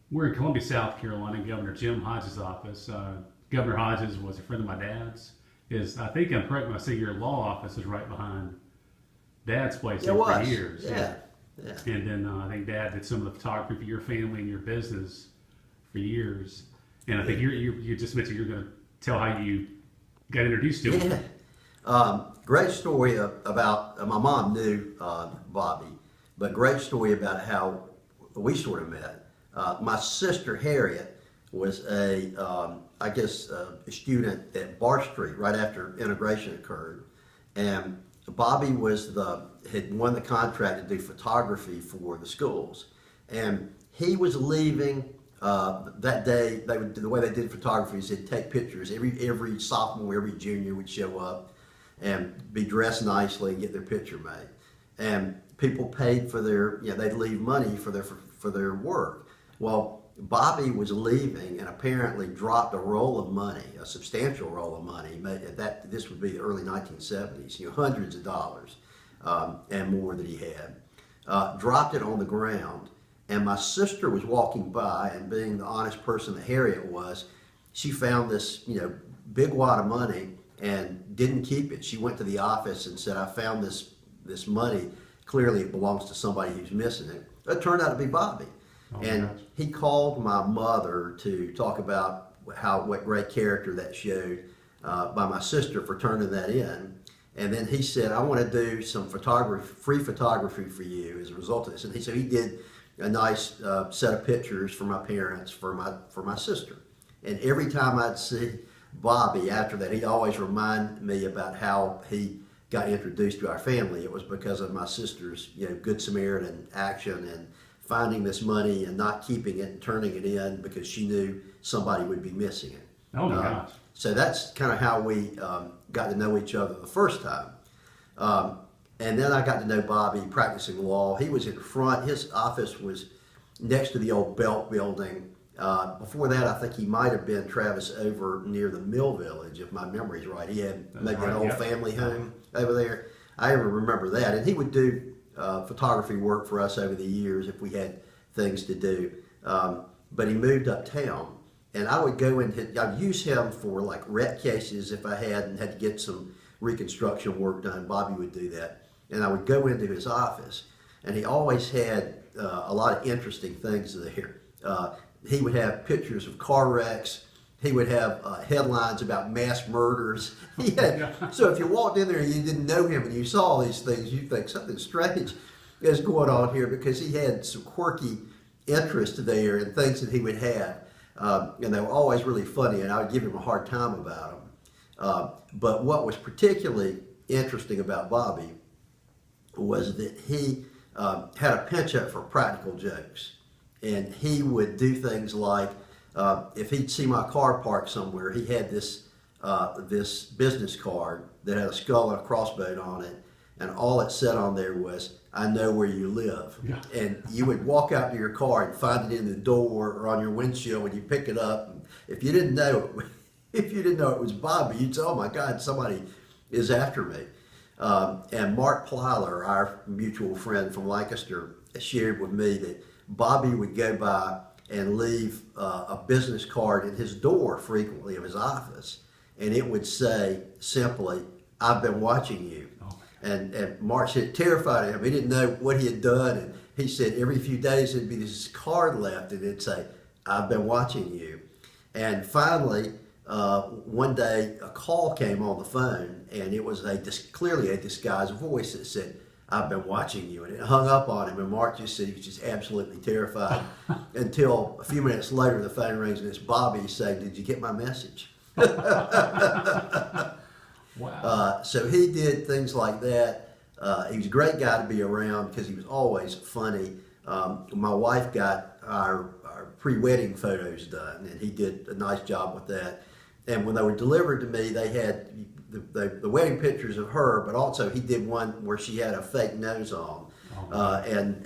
We're in Columbia, South Carolina, Governor Jim Hodges' office. Governor Hodges was a friend of my dad's. I think I'm correct when I say your law office is right behind Dad's place It there for was. years. Yeah. Yeah. And then I think Dad did some of the photography for your family and your business for years. And I think you just mentioned you're going to tell how you got introduced to him. Yeah. Great story about my mom knew Bobby, but great story about how we sort of met. My sister Harriet was a student at Bar Street right after integration occurred, and Bobby had won the contract to do photography for the schools, and he was leaving. That day, the way they did photography is they'd take pictures. Every sophomore, every junior would show up and be dressed nicely and get their picture made. And people paid for they'd leave money for their work. Well, Bobby was leaving and apparently dropped a roll of money, a substantial roll of money. This would be the early 1970s, hundreds of dollars and more that he had. Dropped it on the ground. And my sister was walking by, and being the honest person that Harriet was, she found this, big wad of money and didn't keep it. She went to the office and said, "I found this money. Clearly, it belongs to somebody who's missing it." It turned out to be Bobby, and he called my mother to talk about what great character that showed by my sister for turning that in. And then he said, "I want to do some free photography for you as a result of this." And he did a nice set of pictures for my parents, for my sister. And every time I'd see Bobby after that, he'd always remind me about how he got introduced to our family. It was because of my sister's, Good Samaritan action and finding this money and not keeping it and turning it in because she knew somebody would be missing it. Oh my gosh. So that's kind of how we got to know each other the first time. And then I got to know Bobby practicing law. He was in front. His office was next to the old Belt building. Before that, I think he might have been, Travis, over near the Mill Village, if my memory's right. He had maybe an old family home over there. I even remember that. And he would do photography work for us over the years if we had things to do. But he moved uptown. And I would go I'd use him for like rep cases if I had to get some reconstruction work done. Bobby would do that. And I would go into his office, and he always had a lot of interesting things there. He would have pictures of car wrecks. He would have headlines about mass murders. So if you walked in there and you didn't know him and you saw all these things, you'd think something strange is going on here, because he had some quirky interest there and things that he would have. And they were always really funny, and I would give him a hard time about them. But what was particularly interesting about Bobby was that he had a penchant for practical jokes. And he would do things like, if he'd see my car parked somewhere, he had this business card that had a skull and a crossbones on it, and all it said on there was, "I know where you live." Yeah. And you would walk out to your car and find it in the door or on your windshield when you pick it up. And if you didn't know it was Bobby, you'd say, "Oh my God, somebody is after me." And Mark Plyler, our mutual friend from Lancaster, shared with me that Bobby would go by and leave a business card in his door frequently of his office, and it would say simply, "I've been watching you." Oh. And Mark said it terrified him. He didn't know what he had done, and he said every few days there'd be this card left, and it'd say, "I've been watching you." And finally, one day a call came on the phone, and it was clearly a disguised voice that said, "I've been watching you," and it hung up on him, and Mark just said he was just absolutely terrified until a few minutes later the phone rings and it's Bobby saying, "Did you get my message?" Wow. So he did things like that. He was a great guy to be around because he was always funny. My wife got our pre-wedding photos done, and he did a nice job with that. And when they were delivered to me, they had the wedding pictures of her, but also he did one where she had a fake nose on, and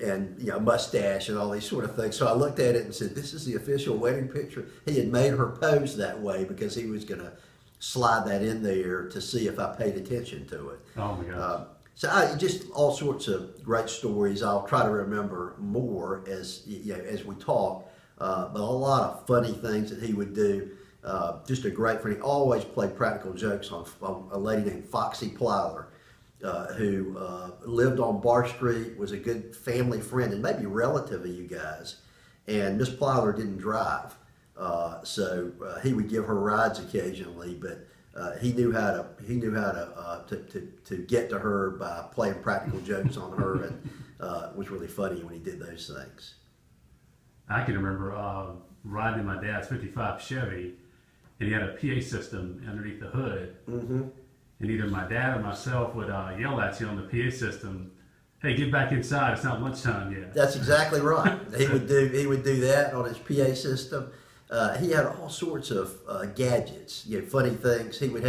a mustache and all these sort of things. So I looked at it and said, "This is the official wedding picture." He had made her pose that way because he was going to slide that in there to see if I paid attention to it. Oh my gosh. Just all sorts of great stories. I'll try to remember more as we talk. but a lot of funny things that he would do. Just a great friend. He always played practical jokes on a lady named Foxy Plyler, who lived on Bar Street, was a good family friend and maybe relative of you guys. And Miss Plyler didn't drive, so he would give her rides occasionally, but he knew how to get to her by playing practical jokes on her, and it was really funny when he did those things. I can remember riding in my dad's '55 Chevy, and he had a PA system underneath the hood. Mm-hmm. And either my dad or myself would yell at you on the PA system, "Hey, get back inside! It's not lunchtime yet." That's exactly right. He would do that on his PA system. He had all sorts of gadgets, funny things. He would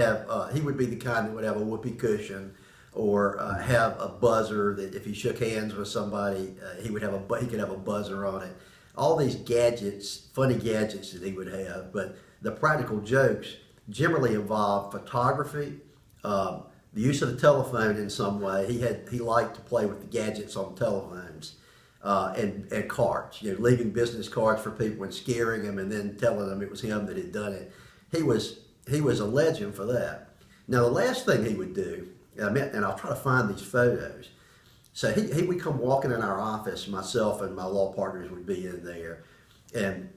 be the kind that would have a whoopee cushion, or have a buzzer that if he shook hands with somebody, he could have a buzzer on it. All these gadgets, funny gadgets that he would have. But the practical jokes generally involved photography, the use of the telephone in some way. He liked to play with the gadgets on telephones, and cards. Leaving business cards for people and scaring them, and then telling them it was him that had done it. He was a legend for that. Now the last thing he would do, and I'll try to find these photos. So he would come walking in our office. Myself and my law partners would be in there, and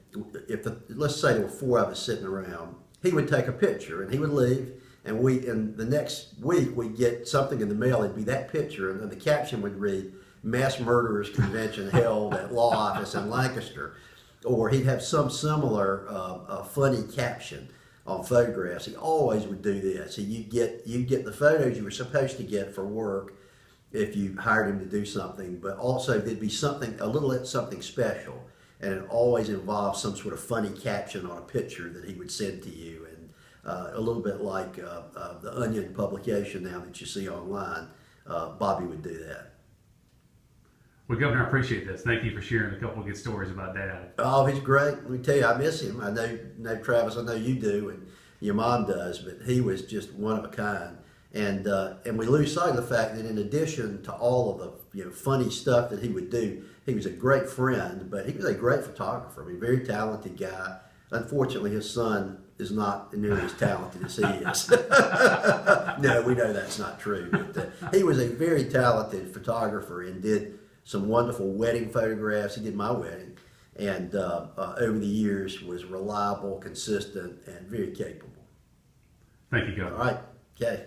let's say there were 4 of us sitting around, he would take a picture and he would leave. And the next week, we'd get something in the mail. It'd be that picture, and then the caption would read, "Mass Murderers Convention held at Law Office in Lancaster." Or he'd have some similar funny caption on photographs. He always would do this. You'd get the photos you were supposed to get for work if you hired him to do something, but also there'd be something special, and it always involved some sort of funny caption on a picture that he would send to you. And a little bit like the Onion publication now that you see online, Bobby would do that. Well, Governor, I appreciate this. Thank you for sharing a couple of good stories about Dad. Oh, he's great. Let me tell you, I miss him. I know Travis, I know you do, and your mom does, but he was just one of a kind. And we lose sight of the fact that in addition to all of the funny stuff that he would do, he was a great friend, but he was a great photographer. I mean, very talented guy. Unfortunately, his son is not nearly as talented as he is. No, we know that's not true. But he was a very talented photographer and did some wonderful wedding photographs. He did my wedding, and over the years was reliable, consistent, and very capable. Thank you, Governor. All right. Okay.